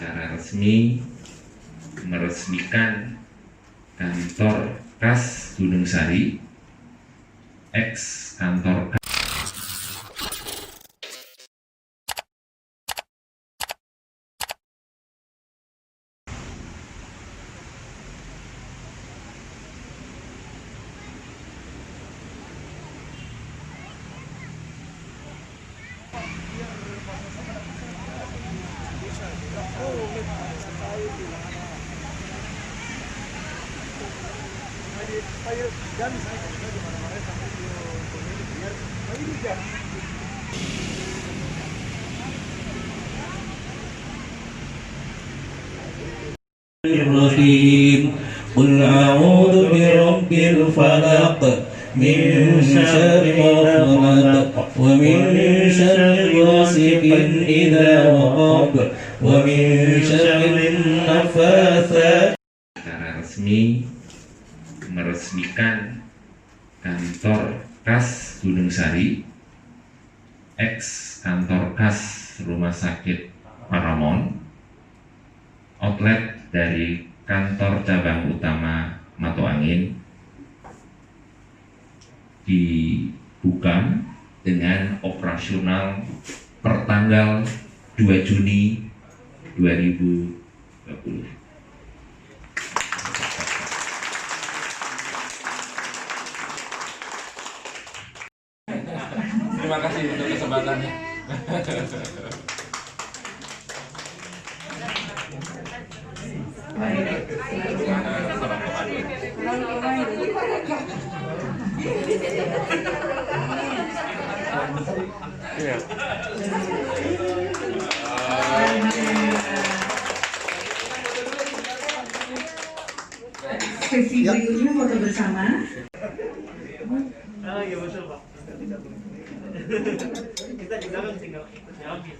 secara resmi meresmikan kantor kas Gunung Sari, ex kantor الرحيم قل أعوذ برب الفلق من شر ما خلق ومن شر غاسق إذا وقب ومن شر النفاثات. Secara resmi meresmikan kantor kas Gunung Sari, ex kantor kas Rumah Sakit Paramount, outlet dari kantor cabang utama Mato Angin, dibuka dengan operasional pertanggal 2 Juni 2020. Terima kasih untuk kesempatannya. Sesi berikutnya foto bersama. Iya betul Pak. Kita juga kan tinggal habis.